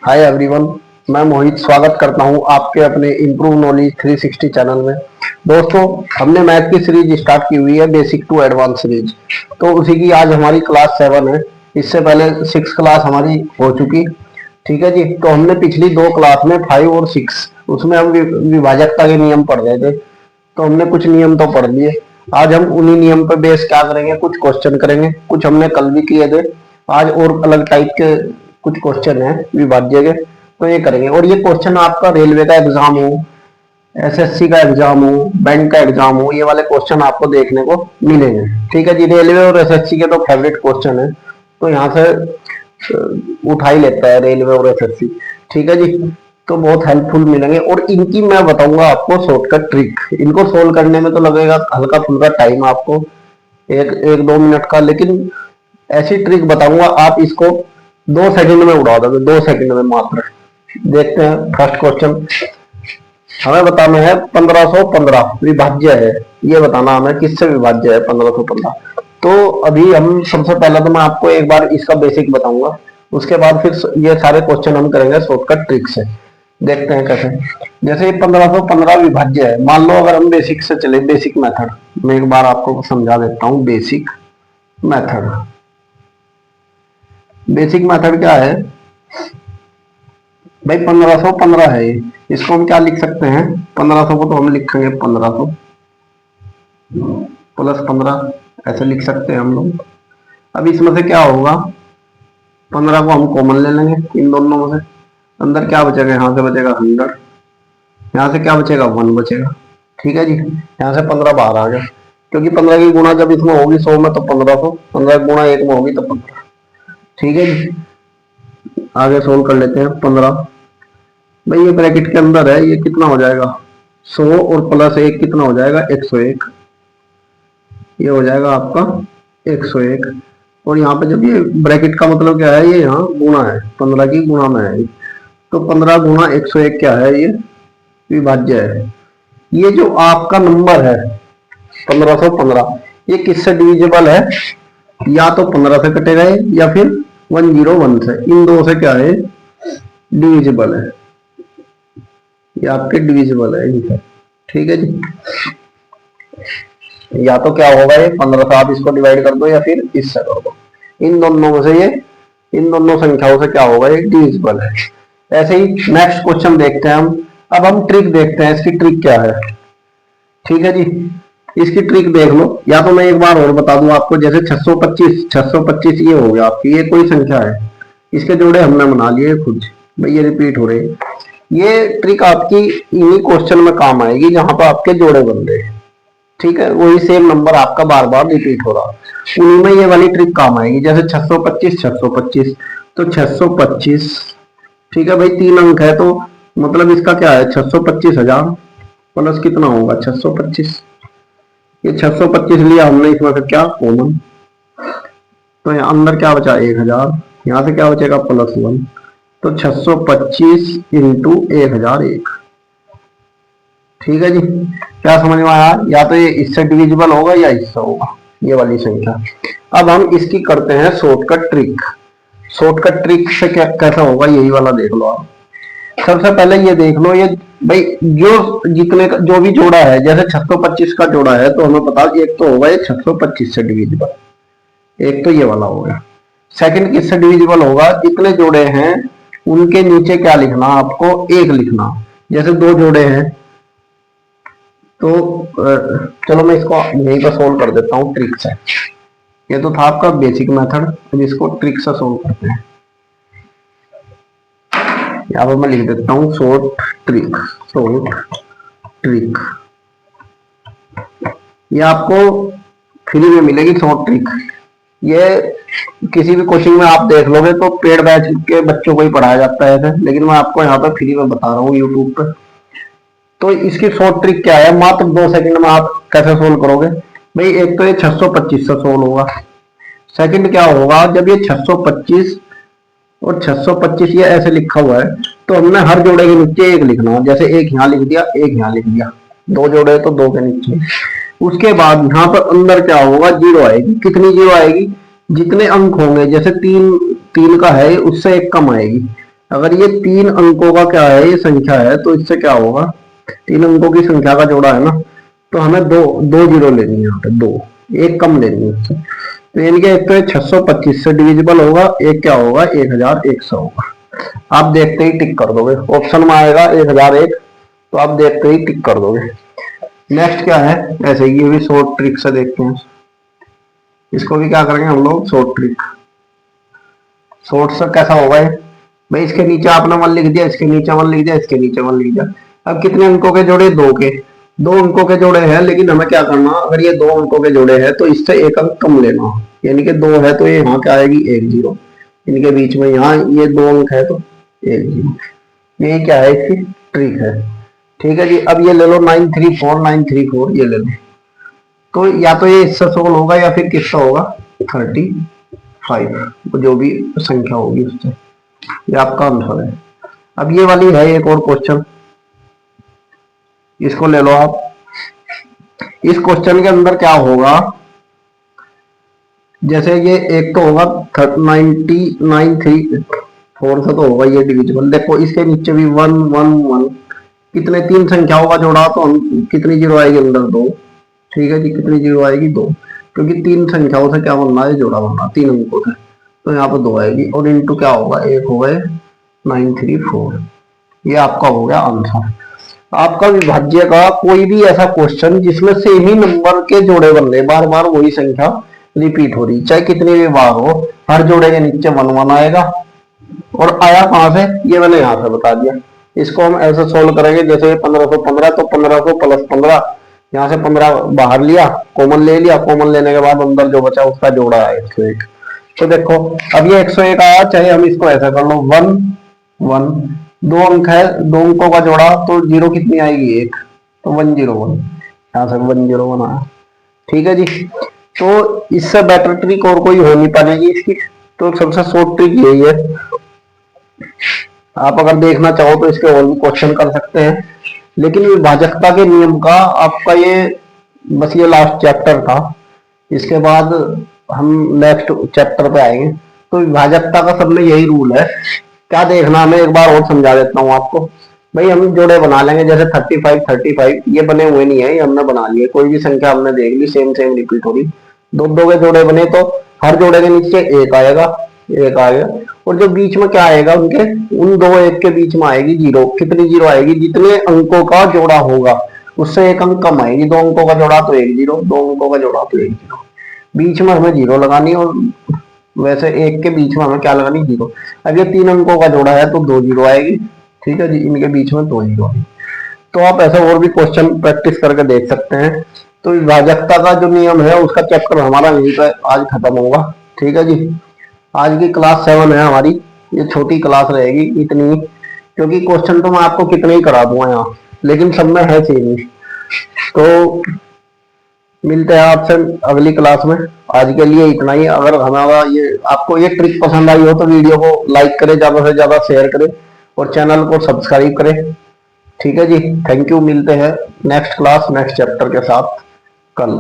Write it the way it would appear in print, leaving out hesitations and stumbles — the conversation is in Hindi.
हाय एवरीवन, मैं मोहित स्वागत करता हूं आपके अपने इम्प्रूव नॉलेज 360 चैनल में। दोस्तों, हमने मैथ की सीरीज स्टार्ट की हुई है, बेसिक टू एडवांस सीरीज। तो उसी की आज हमारी क्लास 7 है। इससे पहले 6 क्लास हमारी हो चुकी। ठीक है जी। तो हमने पिछली 2 क्लास में 5 और 6 उसमें हम विभाजकता के नियम पढ़ रहे थे। तो हमने कुछ नियम तो पढ़ लिए। आज हम उन्हीं नियम पर बेस क्या करेंगे, कुछ क्वेश्चन करेंगे। कुछ हमने कल भी किए थे। आज और अलग टाइप के कुछ क्वेश्चन है विभाज्य के, तो ये करेंगे। और ये क्वेश्चन आपका रेलवे का एग्जाम हो, एसएससी का एग्जाम हो, बैंक का एग्जाम हो, ये वाले क्वेश्चन आपको देखने को मिलेंगे। ठीक है जी। रेलवे और एसएससी के तो फेवरेट क्वेश्चन है, तो यहाँ से उठा ही लेता है रेलवे और एसएससी। ठीक है जी। तो बहुत हेल्पफुल मिलेंगे और इनकी मैं बताऊंगा आपको शॉर्टकट ट्रिक। इनको सोल्व करने में तो लगेगा हल्का फुल्का टाइम आपको, एक एक 2 मिनट का, लेकिन ऐसी ट्रिक बताऊंगा आप इसको 2 सेकंड में उड़ा दोगे, 2 सेकंड में मात्र। देखते हैं फर्स्ट क्वेश्चन। हमें बताना है 1515 विभाज्य है। ये बताना हमें किससे विभाज्य है 1515। तो अभी हम सबसे पहले तो मैं आपको एक बार इसका बेसिक बताऊंगा, उसके बाद फिर ये सारे क्वेश्चन हम करेंगे शॉर्टकट ट्रिक से। देखते हैं कैसे। जैसे 1515 विभाज्य है, मान लो अगर हम बेसिक से चले, बेसिक मेथड मैं एक बार आपको समझा देता हूँ। बेसिक मेथड, बेसिक मेथड क्या है भाई? 1515 है ये। इसको हम क्या लिख सकते हैं? 1500 को तो हम लिखेंगे 1500 प्लस 15, ऐसे लिख सकते हैं हम लोग। अब इसमें से क्या होगा, 15 को हम कॉमन ले लेंगे इन दोनों में से। अंदर क्या बचेगा? यहाँ से बचेगा 100, यहाँ से क्या बचेगा? 1 बचेगा। ठीक है जी। यहाँ से 15 बाहर आ गया, क्योंकि 15 की गुणा जब इसमें होगी 100 में तो 1500, 15 गुणा 1 में होगी तो 15। ठीक है जी। आगे सोल्व कर लेते हैं। 15 भाई ये ब्रैकेट के अंदर है, ये कितना हो जाएगा? 100 और प्लस 1 कितना हो जाएगा? 101। ये हो जाएगा आपका 101। और यहाँ पे जब ये ब्रैकेट का मतलब क्या है, ये यहाँ गुणा है, 15 की गुणा में है। तो 15 गुणा 101 क्या है? ये विभाज्य है। ये जो आपका नंबर है 1515, ये किससे डिविजिबल है? या तो 15 से कटेगा या फिर 101 से। इन दो से क्या है? डिविजिबल है। ये आपके डिविजिबल है इनसे। ठीक है जी। या तो क्या होगा, ये 15 से आप इसको डिवाइड कर दो या फिर इससे कर दो। इन दोनों में से ये, इन दोनों संख्याओं से क्या होगा? ये डिविजिबल है। ऐसे ही नेक्स्ट क्वेश्चन देखते हैं हम। अब हम ट्रिक देखते हैं, इसकी ट्रिक क्या है। ठीक है जी। इसकी ट्रिक देख लो, या तो मैं एक बार और बता दूं आपको। जैसे 625 ये हो गया आपकी, ये कोई संख्या है, इसके जोड़े हमने बना लिए खुद। भाई ये रिपीट हो रहे हैं। ये ट्रिक आपकी इन्हीं क्वेश्चन में काम आएगी जहां पर आपके जोड़े बन रहे हैं। ठीक है, वही सेम नंबर आपका बार बार रिपीट हो रहा, उन्हीं में ये वाली ट्रिक काम आएगी। जैसे 625 तो 625। ठीक है भाई, 3 अंक है तो मतलब इसका क्या है? 625,000 प्लस कितना होगा? 625। ये 625 लिया हमने, इसमें से क्या कॉमन, तो यहाँ अंदर क्या बचा? 1000। यहाँ से क्या बचेगा? +1। तो 625 इंटू 1001। ठीक है जी। क्या समझ में आया? या तो ये इससे डिविजिबल होगा या इससे होगा, ये वाली संख्या। अब हम इसकी करते हैं शॉर्टकट ट्रिक। शॉर्टकट ट्रिक से क्या कैसा होगा, यही वाला देख लो आप। सबसे पहले ये देख लो, ये भाई जो जितने का जो भी जोड़ा है, जैसे 625 का जोड़ा है तो हमें पता, एक तो होगा ये 625 से डिविजिबल, एक तो ये वाला हो गया। सेकंड किससे डिविजिबल होगा? जितने जोड़े हैं उनके नीचे क्या लिखना? आपको 1 लिखना। जैसे 2 जोड़े हैं तो चलो मैं इसको यहीं पर सोल्व कर देता हूँ ट्रिक से। ये तो था आपका बेसिक मेथड, अब इसको ट्रिक से सोल्व करते हैं। यहाँ पर मैं लिख देता हूँ शॉर्ट ट्रिक। ये आपको फ्री में मिलेगी शॉर्ट ट्रिक। ये किसी भी कोचिंग में आप देख लोगे तो पेड बैच के बच्चों को ही पढ़ाया जाता है ऐसे, लेकिन मैं आपको यहाँ पर फ्री में बता रहा हूँ यूट्यूब पर। तो इसकी शॉर्ट ट्रिक क्या है? मात्र 2 सेकंड में आप कैसे सोल्व करोगे भाई? एक तो ये 625 से सोल्व होगा। सेकंड क्या होगा, जब ये 625 और 625 ये ऐसे लिखा हुआ है तो हमने हर जोड़े के नीचे 1 लिखना। जैसे 1 यहाँ लिख दिया, 1 यहाँ लिख दिया, 2 जोड़े तो 2 के नीचे। उसके बाद यहाँ पर अंदर क्या होगा? 0 आएगी। कितनी 0 आएगी? जितने अंक होंगे, जैसे 3 का है उससे 1 कम आएगी। अगर ये 3 अंकों का क्या है, ये संख्या है, तो इससे क्या होगा, 3 अंकों की संख्या का जोड़ा है ना, तो हमें दो दो जीरो लेनी है यहाँ पे, दो एक कम लेनी है उससे। तो यानी कि एक तो 625 से डिविजिबल होगा, एक क्या होगा 1100 होगा। आप देखते ही टिक कर दोगे, ऑप्शन में आएगा 1001, तो आप देखते ही टिक कर दोगे। नेक्स्ट क्या है, ऐसे ही ये भी शॉर्ट ट्रिक से देखते हैं, इसको भी क्या करेंगे हम लोग, शॉर्ट ट्रिक। शॉर्ट से कैसा होगा ये, भाई इसके नीचे आपने 1 लिख दिया, इसके नीचे 1 लिख दिया, इसके नीचे 1 लिख दिया। अब कितने अंकों के जोड़े, दो अंकों के जोड़े हैं, लेकिन हमें क्या करना, अगर ये 2 अंकों के जोड़े हैं तो इससे एक अंक कम लेना, यानी कि 2 है तो ये यहाँ क्या आएगी 10, इनके बीच में यहाँ ये 2 अंक है तो 10, यही क्या है इसकी ट्रिक है। ठीक है जी, अब ये ले लो 934 ये ले लो, तो या तो ये इससे सोल्व होगा या फिर किससे होगा 35, जो भी संख्या होगी उससे, ये आपका आंसर है। अब ये वाली है एक और क्वेश्चन, इसको ले लो आप। इस क्वेश्चन के अंदर क्या होगा, जैसे ये एक तो होगा 994 से तो होगा ये डिविजिबल, देखो इसके नीचे भी 111, कितने 3 संख्याओं का जोड़ा, तो हम कितनी जीरो आएगी अंदर 2। ठीक है जी, कितनी जीरो आएगी 2, क्योंकि 3 संख्याओं से क्या बनना है, जोड़ा बनना 3 अंकों से, तो यहाँ पर 2 आएगी, और इंटू क्या होगा, एक हो गए 934। ये आपका हो गया आंसर। आपका विभाज्य का कोई भी ऐसा क्वेश्चन जिसमें सेम ही नंबर के जोड़े बन रहे, बार बार वही संख्या रिपीट हो रही, चाहे कितनी भी बार हो, हर जोड़े के नीचे 1 1 आएगा। और आया कहां से, ये मैंने यहाँ से बता दिया। इसको हम ऐसे सोल्व करेंगे, जैसे 1515 तो 1500 प्लस 15, यहाँ से 15 बाहर लिया, कॉमन ले लिया, कॉमन लेने के बाद अंदर जो बचा उसका जोड़ा है 101। तो देखो अब ये 101 आया, चाहे हम इसको ऐसा कर लो 1 1, 2 अंक है, 2 अंकों का जोड़ा, तो जीरो कितनी आएगी 1, तो 101, यहाँ से 101 आया। ठीक है जी, तो इससे बेटर ट्रिक और कोई हो नहीं पाएगी इसकी, तो सबसे शॉर्ट ट्रिक यही है। आप अगर देखना चाहो तो इसके और भी क्वेश्चन कर सकते हैं, लेकिन विभाजकता के नियम का आपका ये बस ये लास्ट चैप्टर था, इसके बाद हम नेक्स्ट चैप्टर पे आएंगे। तो विभाजकता का सब में यही रूल है, क्या देखना, मैं एक बार और समझा देता हूँ आपको। भाई हम जोड़े बना लेंगे, जैसे 35 ये बने हुए नहीं है, ये हमने बना लिए, कोई भी संख्या हमने देख ली सेम सेम रिपीट हो रही, दो दो के जोड़े बने, तो हर जोड़े के नीचे एक आएगा, एक आ गया, और जो बीच में क्या आएगा उनके, उन दो एक के बीच में आएगी जीरो। कितनी जीरो आएगी, जितने अंकों का जोड़ा होगा उससे एक अंक कम आएगी, 2 अंकों का जोड़ा तो 1 जीरो, 2 अंकों का जोड़ा तो 1 जीरो, बीच में हमें जीरो लगानी, और वैसे एक के बीच में हमें क्या लगानी, जीरो। अब ये 3 अंकों का जोड़ा है तो 2 जीरो आएगी। ठीक है जी, इनके बीच में 2 जीरो आएगी। तो आप ऐसा और भी क्वेश्चन प्रैक्टिस करके देख सकते हैं। तो विभाजकता का जो नियम है उसका चैप्टर हमारा यहीं पर आज खत्म होगा। ठीक है जी, आज की क्लास 7 है हमारी, ये छोटी क्लास रहेगी इतनी, क्योंकि क्वेश्चन तो मैं आपको कितने ही करा दूंगा यहाँ, लेकिन सब में है सेम ही। तो मिलते हैं आपसे अगली क्लास में, आज के लिए इतना ही। अगर हमारा ये आपको ये ट्रिक पसंद आई हो तो वीडियो को लाइक करें, ज्यादा से ज्यादा शेयर करें, और चैनल को सब्सक्राइब करें। ठीक है जी, थैंक यू, मिलते हैं नेक्स्ट क्लास नेक्स्ट चैप्टर के साथ कल।